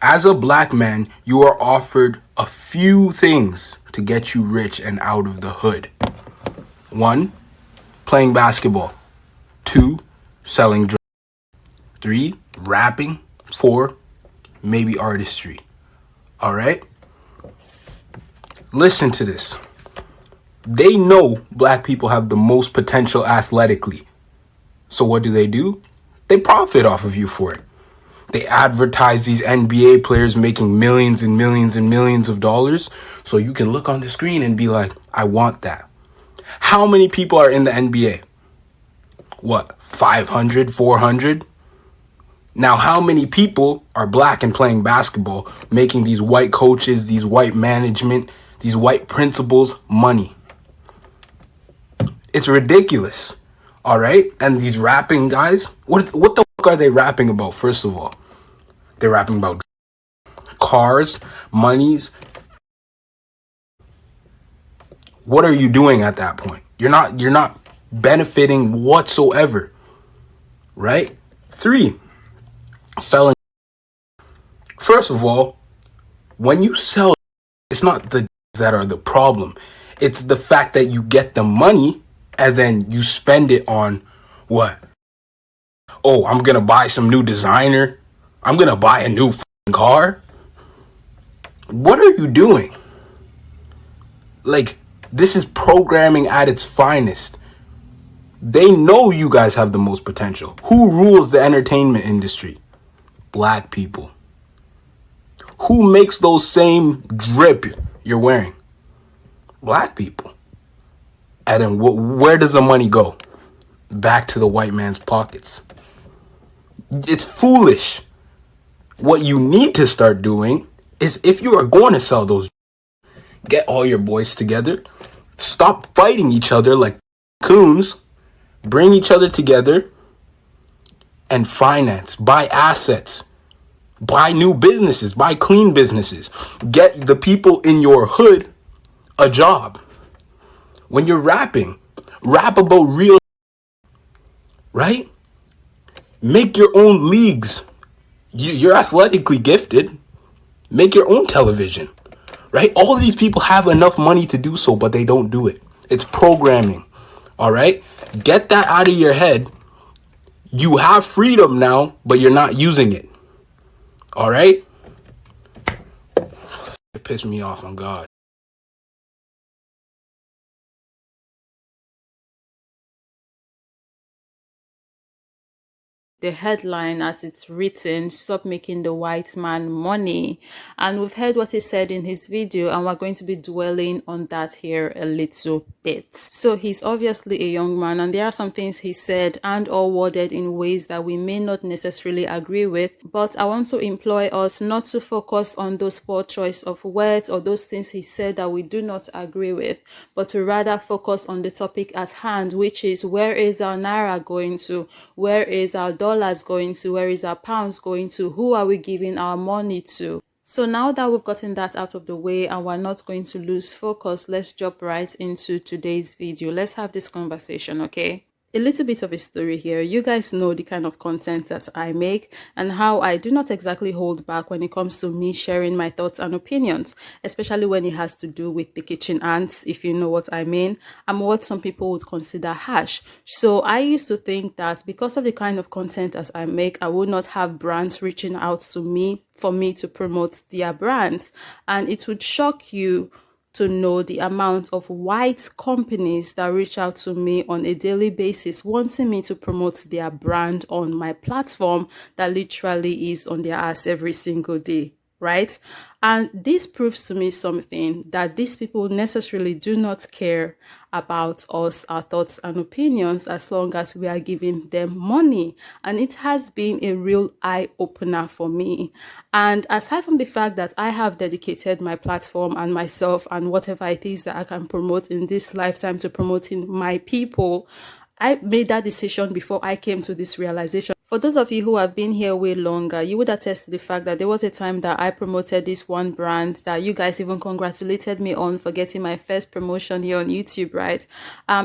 As a black man, you are offered a few things to get you rich and out of the hood. 1, playing basketball. 2, selling drugs. 3, rapping. 4, maybe artistry. All right? Listen to this. They know black people have the most potential athletically. So what do? They profit off of you for it. They advertise these NBA players making millions and millions and millions of dollars. So you can look on the screen and be like, I want that. How many people are in the NBA? What, 500, 400? Now, how many people are black and playing basketball, making these white coaches, these white management, these white principals money? It's ridiculous. All right? And these rapping guys, what the fuck are they rapping about, first of all? They're rapping about cars, monies. What are you doing at that point? You're not benefiting whatsoever. Right? 3, selling. First of all, when you sell, it's not the that are the problem. It's the fact that you get the money and then you spend it on what? Oh, I'm going to buy some new designer. I'm going to buy a new car. What are you doing? Like, this is programming at its finest. They know you guys have the most potential. Who rules the entertainment industry? Black people. Who makes those same drip you're wearing? Black people. And then where does the money go? Back to the white man's pockets. It's foolish. What you need to start doing is, if you are going to sell those, get all your boys together. Stop fighting each other like coons. Bring each other together and finance. Buy assets. Buy new businesses. Buy clean businesses. Get the people in your hood a job. When you're rapping, rap about real, right? Make your own leagues. You're athletically gifted. Make your own television, right? All these people have enough money to do so, but they don't do it. It's programming, all right? Get that out of your head. You have freedom now, but you're not using it, all right? It pissed me off, on God. The headline as it's written, stop making the white man money. And we've heard what he said in his video, and we're going to be dwelling on that here a little bit. So he's obviously a young man, and there are some things he said and or worded in ways that we may not necessarily agree with, but I want to employ us not to focus on those poor choice of words or those things he said that we do not agree with, but to rather focus on the topic at hand, which is, where is our naira going to? Where is our dollars going to? Where is our pounds going to? Who are we giving our money to? So now that we've gotten that out of the way and we're not going to lose focus, let's jump right into today's video. Let's have this conversation, okay? A little bit of a story here. You guys know the kind of content that I make and how I do not exactly hold back when it comes to me sharing my thoughts and opinions, especially when it has to do with the kitchen ants, if you know what I mean. I'm what some people would consider harsh. So I used to think that because of the kind of content that I make, I would not have brands reaching out to me for me to promote their brands. And it would shock you to know the amount of white companies that reach out to me on a daily basis wanting me to promote their brand on my platform that literally is on their ass every single day, right? And this proves to me something, that these people necessarily do not care about us, our thoughts and opinions, as long as we are giving them money. And it has been a real eye-opener for me. And aside from the fact that I have dedicated my platform and myself and whatever it is that I can promote in this lifetime to promoting my people, I made that decision before I came to this realization. For those of you who have been here way longer, you would attest to the fact that there was a time that I promoted this one brand that you guys even congratulated me on for getting my first promotion here on YouTube, right?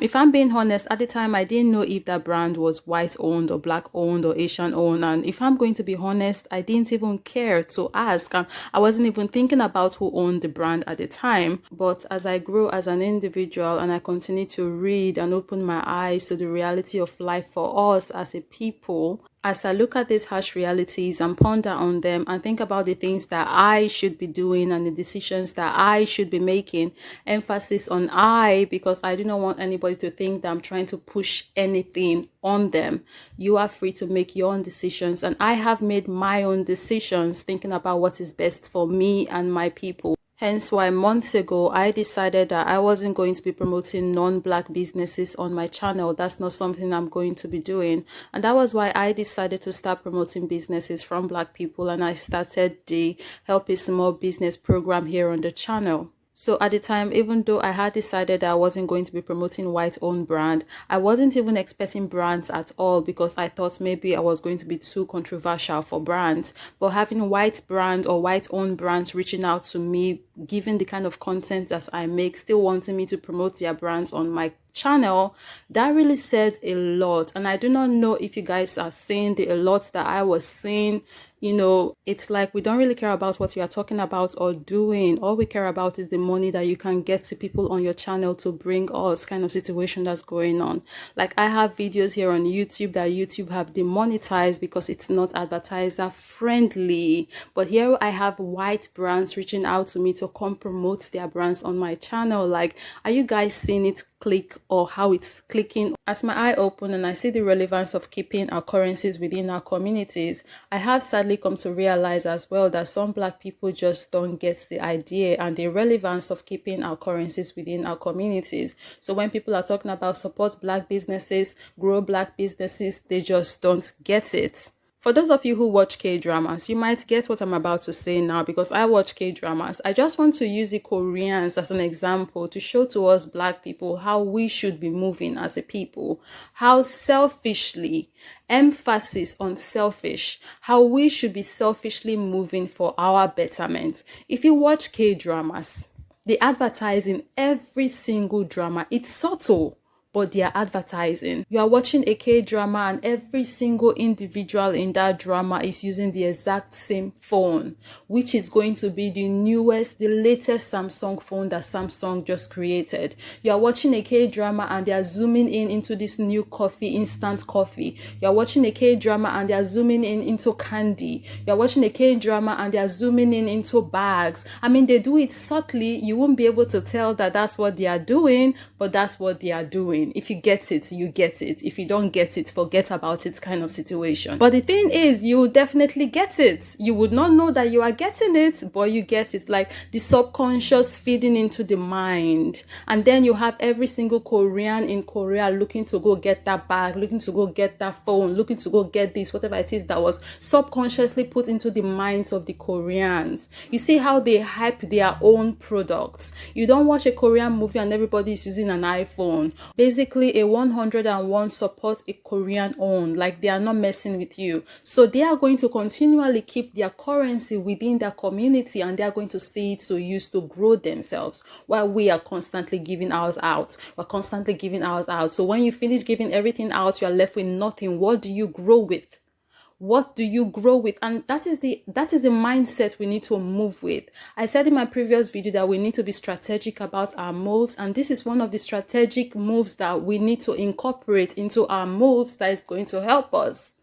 If I'm being honest, at the time, I didn't know if that brand was white owned or black owned or Asian owned. And if I'm going to be honest, I didn't even care to ask. I wasn't even thinking about who owned the brand at the time. But as I grow as an individual and I continue to read and open my eyes to the reality of life for us as a people, as I look at these harsh realities and ponder on them and think about the things that I should be doing and the decisions that I should be making, emphasis on I, because I do not want anybody to think that I'm trying to push anything on them. You are free to make your own decisions, and I have made my own decisions thinking about what is best for me and my people. Hence why months ago, I decided that I wasn't going to be promoting non-black businesses on my channel. That's not something I'm going to be doing. And that was why I decided to start promoting businesses from black people. And I started the Help a Small Business program here on the channel. So at the time, even though I had decided that I wasn't going to be promoting white-owned brand, I wasn't even expecting brands at all because I thought maybe I was going to be too controversial for brands. But having white brand or white-owned brands reaching out to me, given the kind of content that I make, still wanting me to promote their brands on my channel, that really said a lot. And I do not know if you guys are seeing the a lot that I was seeing. You know, it's like we don't really care about what we are talking about or doing. All we care about is the money that you can get to people on your channel to bring us, kind of situation that's going on. Like I have videos here on YouTube that YouTube have demonetized because it's not advertiser friendly. But here I have white brands reaching out to me to come promote their brands on my channel. Like, are you guys seeing it click or how it's clicking? As my eye open and I see the relevance of keeping our currencies within our communities, I have sadly come to realize as well that some black people just don't get the idea and the relevance of keeping our currencies within our communities. So when people are talking about support black businesses, grow black businesses, they just don't get it. For those of you who watch K-dramas, you might get what I'm about to say now because I watch K-dramas. I just want to use the Koreans as an example to show to us black people how we should be moving as a people, how selfishly, emphasis on selfish, how we should be selfishly moving for our betterment. If you watch K-dramas, they advertise in every single drama. It's subtle, but they are advertising. You are watching a K-drama and every single individual in that drama is using the exact same phone, which is going to be the newest, the latest Samsung phone that Samsung just created. You are watching a K-drama and they are zooming in into this new coffee, instant coffee. You are watching a K-drama and they are zooming in into candy. You are watching a K-drama and they are zooming in into bags. I mean, they do it subtly. You won't be able to tell that that's what they are doing, but that's what they are doing. If you get it, you get it. If you don't get it, forget about it, kind of situation. But the thing is, you definitely get it. You would not know that you are getting it, but you get it. Like the subconscious feeding into the mind. And then you have every single Korean in Korea looking to go get that bag, looking to go get that phone, looking to go get this, whatever it is that was subconsciously put into the minds of the Koreans. You see how they hype their own products. You don't watch a Korean movie and everybody is using an iPhone. Basically, a 101 supports a Korean owned, like they are not messing with you. So they are going to continually keep their currency within their community and they are going to see it to use to grow themselves, while we are constantly giving ours out. We're constantly giving ours out. So when you finish giving everything out, you are left with nothing. What do you grow with? What do you grow with? And that is the mindset we need to move with. I said in my previous video that we need to be strategic about our moves, and this is one of the strategic moves that we need to incorporate into our moves that is going to help us.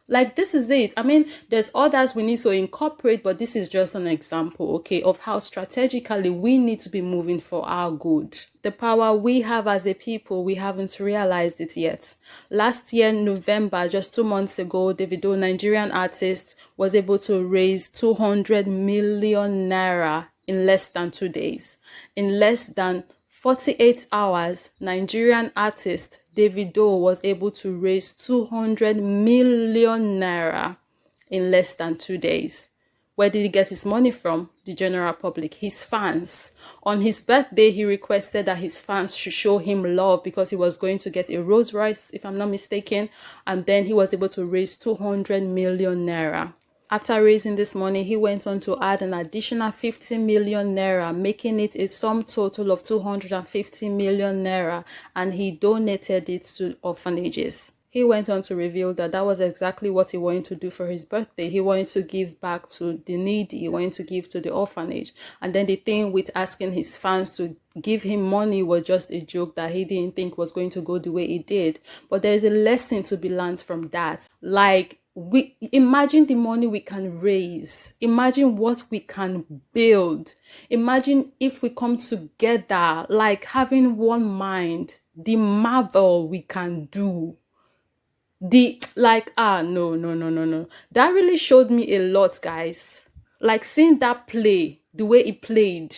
Like, this is it. I mean, there's others we need to incorporate, but this is just an example, okay, of how strategically we need to be moving for our good. The power we have as a people, we haven't realized it yet. Last year, November, just 2 months ago, Davido, Nigerian artist, was able to raise 200 million naira in less than 2 days. In less than 48 hours, Nigerian artist Davido was able to raise 200 million naira in less than 2 days. Where did he get his money from? The general public, his fans. On his birthday, he requested that his fans should show him love because he was going to get a Rolls Royce, if I'm not mistaken. And then he was able to raise 200 million naira. After raising this money, he went on to add an additional 50 million naira, making it a sum total of 250 million naira, and he donated it to orphanages. He went on to reveal that that was exactly what he wanted to do for his birthday. He wanted to give back to the needy. He wanted to give to the orphanage. And then the thing with asking his fans to give him money was just a joke that he didn't think was going to go the way it did. But there is a lesson to be learned from that. Like, we imagine the money we can raise, imagine what we can build, imagine if we come together, like having one mind, the marvel we can do. No, that really showed me a lot, guys. Like, seeing that play, the way it played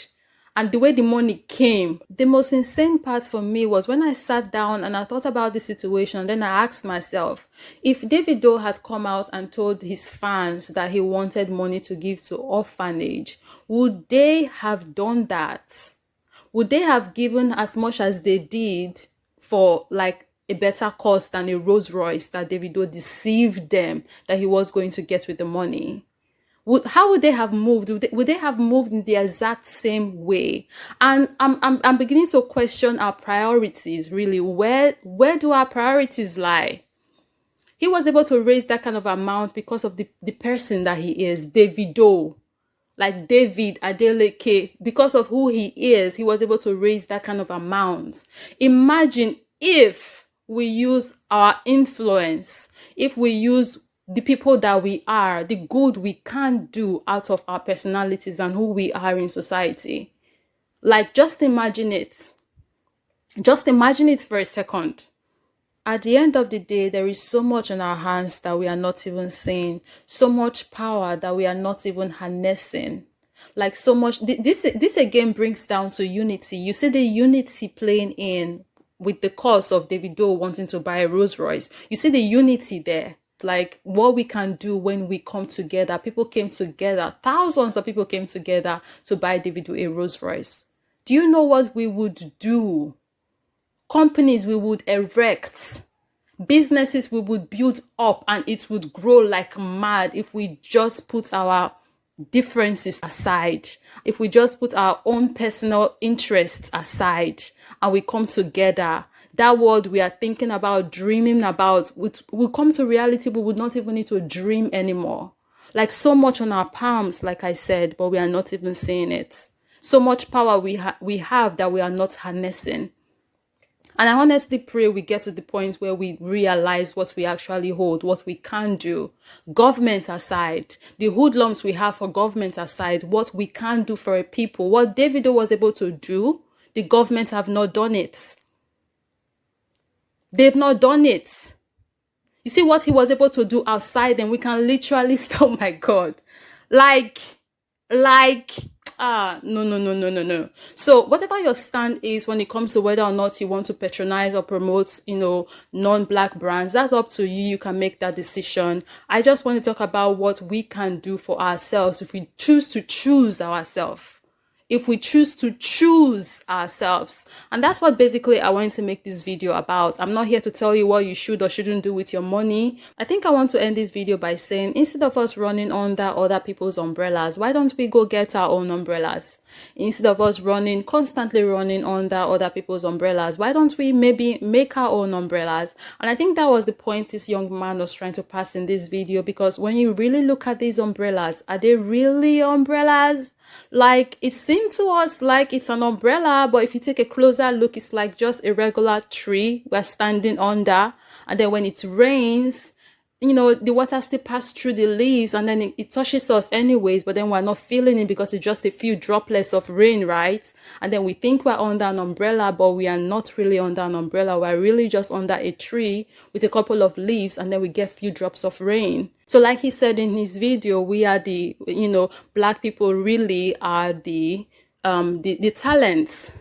and the way the money came. The most insane part for me was when I sat down and I thought about the situation. Then I asked myself, if Davido had come out and told his fans that he wanted money to give to orphanage, would they have done that? Would they have given as much as they did for like a better cause than a Rolls Royce that Davido deceived them that he was going to get with the money? How would they have moved? Would they have moved in the exact same way? And I'm beginning to question our priorities, really. Where do our priorities lie? He was able to raise that kind of amount because of the person that he is, Davido. Like David Adeleke, because of who he is, he was able to raise that kind of amount. Imagine if we use our influence, if we use the people that we are, the good we can do out of our personalities and who we are in society. Like, just imagine it. Just imagine it for a second. At the end of the day, there is so much in our hands that we are not even seeing, so much power that we are not even harnessing. Like, so much, this again brings down to unity. You see the unity playing in with the cause of Davido wanting to buy a Rolls Royce. You see the unity there. Like, what we can do when we come together. People came together, thousands of people came together to buy Davido a Rolls Royce. Do you know what we would do? Companies we would erect, businesses we would build up, and it would grow like mad if we just put our differences aside, if we just put our own personal interests aside and we come together. That world we are thinking about, dreaming about, will come to reality. We would not even need to dream anymore. Like, so much on our palms, like I said, but we are not even seeing it. So much power we have that we are not harnessing. And I honestly pray we get to the point where we realize what we actually hold, what we can do. Government aside, the hoodlums we have for government aside, what we can do for a people. What Davido was able to do, the government have not done it. They've not done it. You see what he was able to do outside, and we can literally, oh my God, no. So whatever your stand is when it comes to whether or not you want to patronize or promote, non-black brands, that's up to you. You can make that decision. I just want to talk about what we can do for ourselves if we choose to choose ourselves. If we choose to choose ourselves. And that's what basically I wanted to make this video about. I'm not here to tell you what you should or shouldn't do with your money. I think I want to end this video by saying, instead of us running under other people's umbrellas, why don't we go get our own umbrellas? Instead of us constantly running under other people's umbrellas, why don't we maybe make our own umbrellas? And I think that was the point this young man was trying to pass in this video, because when you really look at these umbrellas, are they really umbrellas? Like, it seemed to us like it's an umbrella, but if you take a closer look, it's like just a regular tree we're standing under. And then when it rains, the water still passes through the leaves, and then it touches us anyways, but then we're not feeling it because it's just a few droplets of rain, right? And then we think we're under an umbrella, but we are not really under an umbrella. We're really just under a tree with a couple of leaves, and then we get few drops of rain. So like he said in his video, we are black people really are the talents.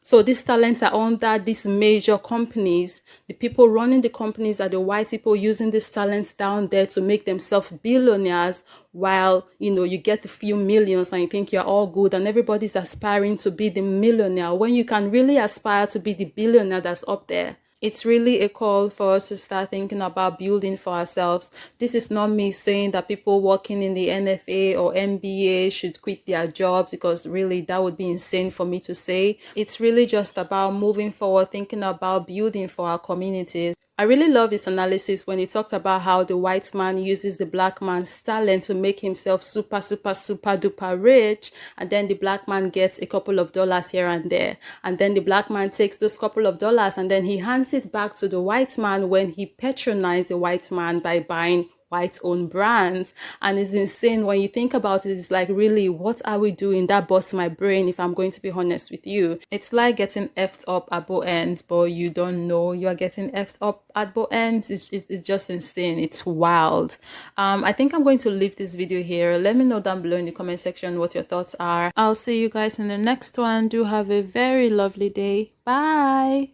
So these talents are under these major companies. The people running the companies are the white people using these talents down there to make themselves billionaires, while, you know, you get a few millions and you think you're all good and everybody's aspiring to be the millionaire when you can really aspire to be the billionaire that's up there. It's really a call for us to start thinking about building for ourselves. This is not me saying that people working in the NFA or MBA should quit their jobs, because really that would be insane for me to say. It's really just about moving forward, thinking about building for our communities. I really love his analysis when he talked about how the white man uses the black man's talent to make himself super duper rich, and then the black man gets a couple of dollars here and there, and then the black man takes those couple of dollars and then he hands it back to the white man when he patronizes the white man by buying white-owned brands. And it's insane when you think about it. It's like, really, what are we doing? That busts my brain, if I'm going to be honest with you. It's like getting effed up at both ends, but you don't know you're getting effed up at both ends. It's just insane. It's wild. I think I'm going to leave this video here. Let me know down below in the comment section what your thoughts are. I'll see you guys in the next one. Do have a very lovely day. Bye.